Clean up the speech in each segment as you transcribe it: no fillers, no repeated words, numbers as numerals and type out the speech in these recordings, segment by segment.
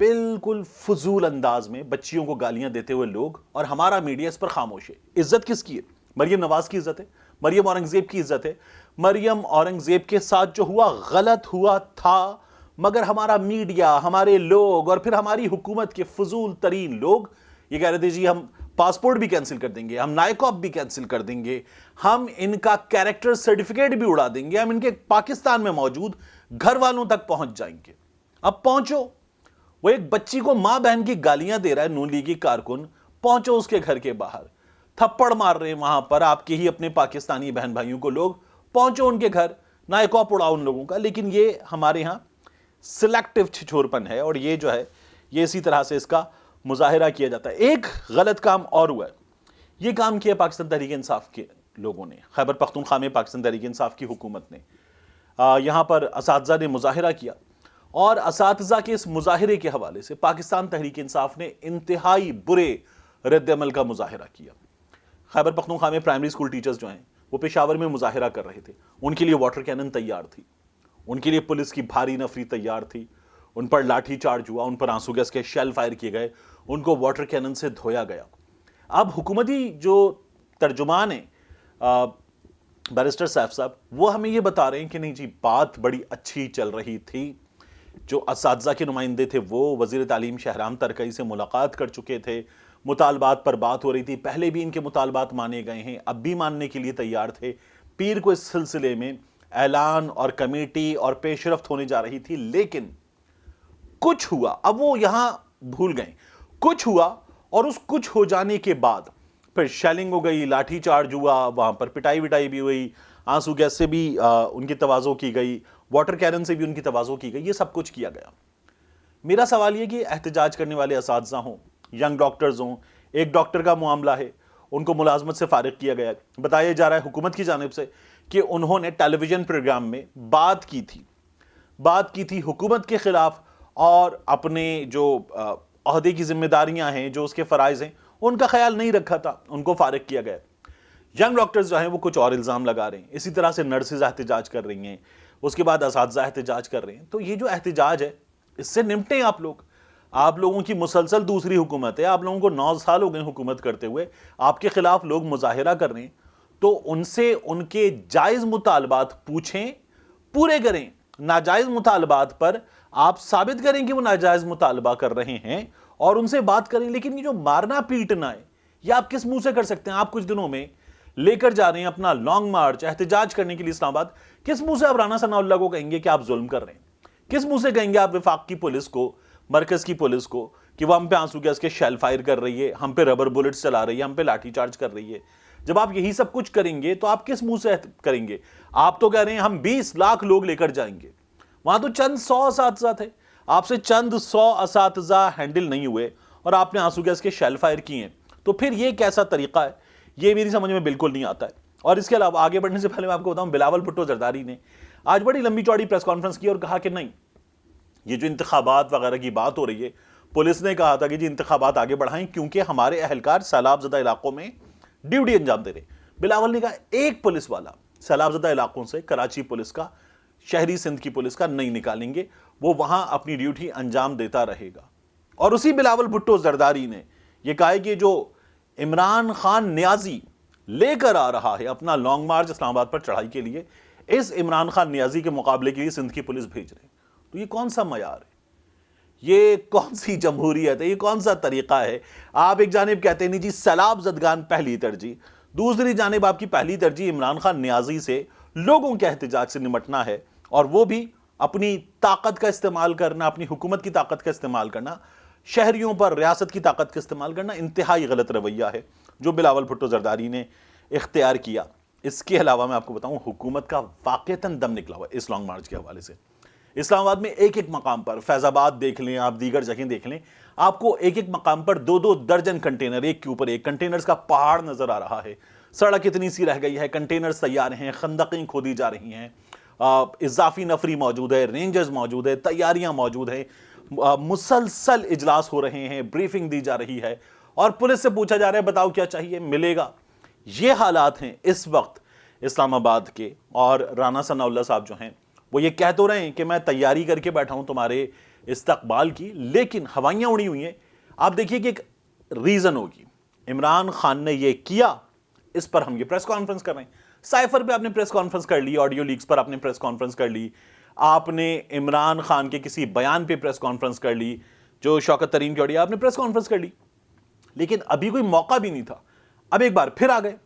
بالکل فضول انداز میں بچیوں کو گالیاں دیتے ہوئے لوگ، اور ہمارا میڈیا اس پر خاموش ہے۔ عزت کس کی ہے؟ مریم نواز کی عزت ہے، مریم اورنگزیب کی عزت ہے۔ مریم اورنگزیب کے ساتھ جو ہوا غلط ہوا تھا، مگر ہمارا میڈیا، ہمارے لوگ اور پھر ہماری حکومت کے فضول ترین لوگ یہ کہہ رہے تھے جی ہم پاسپورٹ بھی کینسل کر دیں گے، ہم نائکاپ بھی کینسل کر دیں گے، ہم ان کا کیریکٹر سرٹیفکیٹ بھی اڑا دیں گے، ہم ان کے پاکستان میں موجود گھر والوں تک پہنچ جائیں گے۔ اب پہنچو، وہ ایک بچی کو ماں بہن کی گالیاں دے رہا ہے نون لیگی کارکن، پہنچو اس کے گھر کے باہر، تھپڑ مار رہے ہیں وہاں پر آپ کے ہی اپنے پاکستانی بہن بھائیوں کو لوگ، پہنچو ان کے گھر، نائکاپ اڑاؤ ان لوگوں کا۔ لیکن یہ ہمارے ہاں سلیکٹیو چھچورپن ہے، اور یہ جو ہے یہ اسی طرح سے اس کا مظاہرہ کیا جاتا ہے۔ ایک غلط کام اور ہوا ہے، یہ کام کیا پاکستان تحریک انصاف کے لوگوں نے، خیبر پختونخوا میں پاکستان تحریک انصاف کی حکومت نے یہاں پر اساتذہ نے مظاہرہ کیا، اور اساتذہ کے اس مظاہرے کے حوالے سے پاکستان تحریک انصاف نے انتہائی برے رد عمل کا مظاہرہ کیا۔ خیبر پختونخوا میں پرائمری اسکول ٹیچرز جو ہیں وہ پشاور میں مظاہرہ کر رہے تھے، ان کے لیے واٹر کینن تیار تھی، ان کے لیے پولیس کی بھاری نفری تیار تھی، ان پر لاٹھی چارج ہوا، ان پر آنسو گیس کے شیل فائر کیے گئے، ان کو واٹر کینن سے دھویا گیا۔ اب حکومتی جو ترجمان ہیں بیرسٹر سیف صاحب، وہ ہمیں یہ بتا رہے ہیں کہ نہیں جی بات بڑی اچھی چل رہی تھی، جو اساتذہ کے نمائندے تھے وہ وزیر تعلیم شہرام ترکئی سے ملاقات کر چکے تھے، مطالبات پر بات ہو رہی تھی، پہلے بھی ان کے مطالبات مانے گئے ہیں، اب بھی ماننے کے لیے تیار تھے، پیر کو اس سلسلے میں اعلان اور کمیٹی اور پیش رفت ہونے جا رہی تھی، لیکن کچھ ہوا۔ اب وہ یہاں بھول گئے، کچھ ہوا، اور اس کچھ ہو جانے کے بعد پھر شیلنگ ہو گئی، لاٹھی چارج ہوا، وہاں پر پٹائی وٹائی بھی ہوئی، آنسو گیس سے بھی ان کی تواضع کی گئی، واٹر کینن سے بھی ان کی تواضع کی گئی، یہ سب کچھ کیا گیا۔ میرا سوال یہ کہ احتجاج کرنے والے اساتذہ ہوں، ینگ ڈاکٹرز ہوں، ایک ڈاکٹر کا معاملہ ہے، ان کو ملازمت سے فارغ کیا گیا ہے، بتایا جا رہا ہے حکومت کی جانب سے کہ انہوں نے ٹیلی ویژن پروگرام میں بات کی تھی حکومت کے خلاف، اور اپنے جو عہدے کی ذمہ داریاں ہیں، جو اس کے فرائض ہیں، ان کا خیال نہیں رکھا تھا، ان کو فارغ کیا گیا۔ ینگ ڈاکٹرز جو ہیں وہ کچھ اور الزام لگا رہے ہیں، اسی طرح سے نرسز احتجاج کر رہی ہیں، اس کے بعد اساتذہ احتجاج کر رہے ہیں۔ تو یہ جو احتجاج ہے اس سے نمٹیں آپ لوگوں کی مسلسل دوسری حکومت ہے، آپ لوگوں کو 9 سال ہو گئے حکومت کرتے ہوئے، آپ کے خلاف لوگ مظاہرہ کر رہے ہیں، تو ان سے ان کے جائز مطالبات پوچھیں، پورے کریں۔ ناجائز مطالبات پر آپ ثابت کریں کہ وہ ناجائز مطالبہ کر رہے ہیں اور ان سے بات کریں، لیکن یہ جو مارنا پیٹنا ہے یہ آپ کس منہ سے کر سکتے ہیں؟ آپ کچھ دنوں میں لے کر جا رہے ہیں اپنا لانگ مارچ احتجاج کرنے کے لیے اسلام آباد، کس منہ سے آپ رانا ثناء اللہ کو کہیں گے کہ آپ ظلم کر رہے ہیں؟ کس منہ سے کہیں گے آپ وفاق کی پولیس کو، مرکز کی پولیس کو کہ وہ ہم پہ آنسو گیس کے شیل فائر کر رہی ہے، ہم پہ ربر بلٹس چلا رہی ہے، ہم پہ لاٹھی چارج کر رہی ہے؟ جب آپ یہی سب کچھ کریں گے تو آپ کس منہ سے کریں گے؟ آپ تو کہہ رہے ہیں ہم 20 لاکھ لوگ لے کر جائیں گے، وہاں تو چند 100 اساتذہ تھے، آپ سے چند 100 اساتذہ ہینڈل نہیں ہوئے اور آپ نے آنسو گیس کے شیل فائر کیے ہیں، تو پھر یہ کیسا طریقہ ہے؟ یہ میری سمجھ میں بالکل نہیں آتا ہے۔ اور اس کے علاوہ آگے بڑھنے سے پہلے میں آپ کو بتاؤں، بلاول بھٹو زرداری نے آج بڑی لمبی چوڑی پریس کانفرنس کی اور کہا کہ نہیں، یہ جو انتخابات وغیرہ کی بات ہو رہی ہے، پولیس نے کہا تھا کہ جی انتخابات آگے بڑھائیں کیونکہ ہمارے اہلکار سیلاب زدہ علاقوں میں ڈیوٹی انجام دے رہے۔ بلاول نے کہا ایک پولیس والا سیلاب زدہ علاقوں سے کراچی پولیس کا، شہری سندھ کی پولیس کا نہیں نکالیں گے، وہ وہاں اپنی ڈیوٹی انجام دیتا رہے گا۔ اور اسی بلاول بھٹو زرداری نے یہ کہا کہ جو عمران خان نیازی لے کر آ رہا ہے اپنا لانگ مارچ اسلام آباد پر چڑھائی کے لیے، اس عمران خان نیازی کے مقابلے کے لیے سندھ کی پولیس بھیج رہے ہیں۔ تو یہ کون سا معیار ہے؟ یہ کون سی جمہوریت ہے؟ یہ کون سا طریقہ ہے؟ آپ ایک جانب کہتے ہیں نہیں جی سیلاب زدگان پہلی ترجیح، دوسری جانب آپ کی پہلی ترجیح عمران خان نیازی سے لوگوں کے احتجاج سے نمٹنا ہے، اور وہ بھی اپنی طاقت کا استعمال کرنا، اپنی حکومت کی طاقت کا استعمال کرنا، شہریوں پر ریاست کی طاقت کا استعمال کرنا انتہائی غلط رویہ ہے جو بلاول بھٹو زرداری نے اختیار کیا۔ اس کے علاوہ میں آپ کو بتاؤں حکومت کا واقعتاً دم نکلا ہوا ہے اس لانگ مارچ کے حوالے سے۔ اسلام آباد میں ایک مقام پر، فیض آباد دیکھ لیں آپ، دیگر جگہیں دیکھ لیں، آپ کو ایک مقام پر 2 درجن کنٹینر، ایک کے اوپر ایک کنٹینرز کا پہاڑ نظر آ رہا ہے۔ سڑک اتنی سی رہ گئی ہے، کنٹینرز تیار ہیں، خندقیں کھودی جا رہی ہیں، اضافی نفری موجود ہے، رینجرز موجود ہے، تیاریاں موجود ہیں، مسلسل اجلاس ہو رہے ہیں، بریفنگ دی جا رہی ہے، اور پولیس سے پوچھا جا رہا ہے بتاؤ کیا چاہیے، ملے گا۔ یہ حالات ہیں اس وقت اسلام آباد کے، اور رانا ثناء اللہ صاحب جو ہیں وہ یہ کہہ تو رہے ہیں کہ میں تیاری کر کے بیٹھا ہوں تمہارے استقبال کی، لیکن ہوائیاں اڑی ہوئی ہیں. آپ دیکھیے کہ ایک ریزن ہوگی، عمران خان نے یہ کیا، اس پر ہم یہ پریس کانفرنس کر رہے ہیں. سائفر پہ آپ نے پریس کانفرنس کر لی، آڈیو لیکس پر آپ نے پریس کانفرنس کر لی، آپ نے عمران خان کے کسی بیان پہ پریس کانفرنس کر لی، جو شوکت ترین کی آڈیو آپ نے پریس کانفرنس کر لی، لیکن ابھی کوئی موقع بھی نہیں تھا. اب ایک بار پھر آ گئے،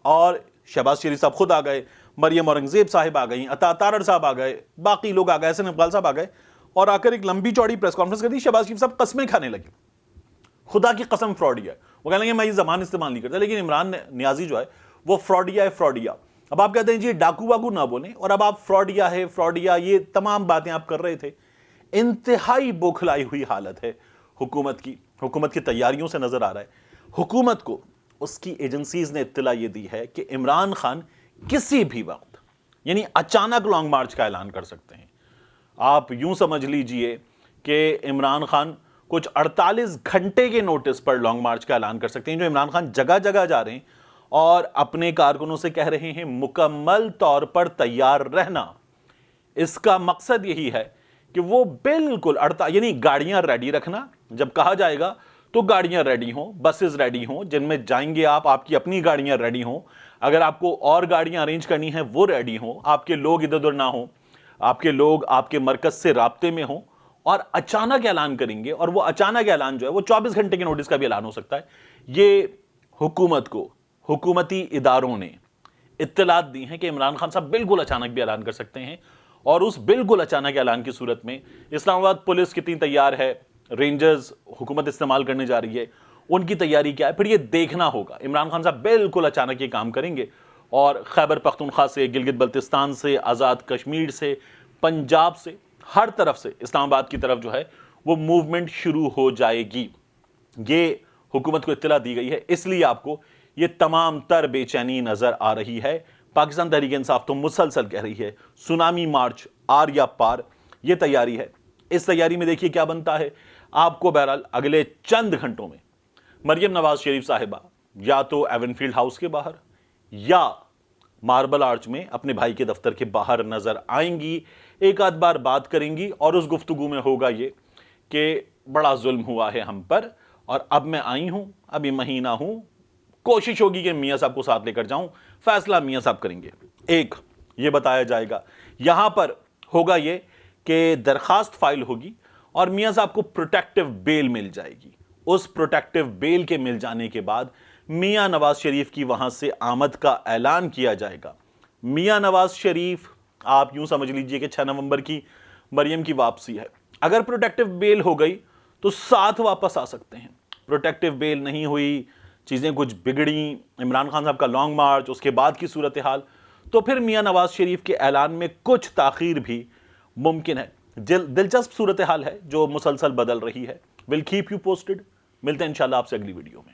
اور شہباز شریف صاحب خود آ گئے، مریم اورنگزیب صاحب آ گئیں، عطا تارڑ صاحب آ گئے، باقی لوگ آ گئے، حسن اقبال صاحب آ گئے، اور آ کر ایک لمبی چوڑی پریس کانفرنس کر دی. شہباز شریف صاحب قسمیں کھانے لگے، خدا کی قسم فراڈیا ہے. وہ کہنے لگے میں یہ زبان استعمال نہیں کرتا، لیکن عمران نیازی جو ہے وہ فراڈیا ہے، فراڈیا. اب آپ کہتے ہیں جی ڈاکو واگو نہ بولیں، اور اب آپ فراڈیا ہے، فراڈیا، یہ تمام باتیں آپ کر رہے تھے. انتہائی بوکھلائی ہوئی حالت ہے حکومت کی تیاریوں سے نظر آ رہا ہے. حکومت کو اس کی ایجنسیز نے اطلاع یہ دی ہے کہ عمران خان کسی بھی وقت، یعنی اچانک لانگ مارچ کا اعلان کر سکتے ہیں. آپ یوں سمجھ لیجئے کہ عمران خان کچھ 48 گھنٹے کے نوٹس پر لانگ مارچ کا اعلان کر سکتے ہیں. جو عمران خان جگہ جگہ جا رہے ہیں اور اپنے کارکنوں سے کہہ رہے ہیں مکمل طور پر تیار رہنا. اس کا مقصد یہی ہے کہ وہ بالکل یعنی گاڑیاں ریڈی رکھنا، جب کہا جائے گا تو گاڑیاں ریڈی ہوں، بسز ریڈی ہوں، جن میں جائیں گے آپ کی اپنی گاڑیاں ریڈی ہوں، اگر آپ کو اور گاڑیاں ارینج کرنی ہیں وہ ریڈی ہوں، آپ کے لوگ ادھر ادھر نہ ہوں، آپ کے لوگ آپ کے مرکز سے رابطے میں ہوں، اور اچانک اعلان کریں گے. اور وہ اچانک اعلان جو ہے وہ 24 گھنٹے کے نوٹس کا بھی اعلان ہو سکتا ہے. یہ حکومت کو حکومتی اداروں نے اطلاعات دی ہیں کہ عمران خان صاحب بالکل اچانک بھی اعلان کر سکتے ہیں. اور اس بالکل اچانک اعلان کی صورت میں اسلام آباد پولیس کتنی تیار ہے، رینجرز حکومت استعمال کرنے جا رہی ہے، ان کی تیاری کیا ہے، پھر یہ دیکھنا ہوگا. عمران خان صاحب بالکل اچانک یہ کام کریں گے، اور خیبر پختونخوا سے، گلگت بلتستان سے، آزاد کشمیر سے، پنجاب سے، ہر طرف سے اسلام آباد کی طرف جو ہے وہ موومنٹ شروع ہو جائے گی. یہ حکومت کو اطلاع دی گئی ہے، اس لیے آپ کو یہ تمام تر بے چینی نظر آ رہی ہے. پاکستان تحریک انصاف تو مسلسل کہہ رہی ہے سونامی مارچ آر یا پار، یہ تیاری ہے. اس تیاری میں دیکھیے کیا بنتا ہے. آپ کو بہرحال اگلے چند گھنٹوں میں مریم نواز شریف صاحبہ یا تو ایون فیلڈ ہاؤس کے باہر یا ماربل آرچ میں اپنے بھائی کے دفتر کے باہر نظر آئیں گی، ایک آدھ بار بات کریں گی، اور اس گفتگو میں ہوگا یہ کہ بڑا ظلم ہوا ہے ہم پر، اور اب میں آئی ہوں، ابھی مہینہ ہوں، کوشش ہوگی کہ میاں صاحب کو ساتھ لے کر جاؤں، فیصلہ میاں صاحب کریں گے. ایک یہ بتایا جائے گا. یہاں پر ہوگا یہ کہ درخواست فائل ہوگی اور میاں صاحب کو پروٹیکٹیو بیل مل جائے گی. اس پروٹیکٹیو بیل کے مل جانے کے بعد میاں نواز شریف کی وہاں سے آمد کا اعلان کیا جائے گا. میاں نواز شریف آپ یوں سمجھ لیجئے کہ 6 نومبر کی مریم کی واپسی ہے. اگر پروٹیکٹیو بیل ہو گئی تو ساتھ واپس آ سکتے ہیں. پروٹیکٹیو بیل نہیں ہوئی، چیزیں کچھ بگڑیں، عمران خان صاحب کا لانگ مارچ، اس کے بعد کی صورتحال، تو پھر میاں نواز شریف کے اعلان میں کچھ تاخیر بھی ممکن ہے. دلچسپ صورتحال ہے جو مسلسل بدل رہی ہے. We'll keep you posted. ملتے ہیں انشاءاللہ آپ سے اگلی ویڈیو میں.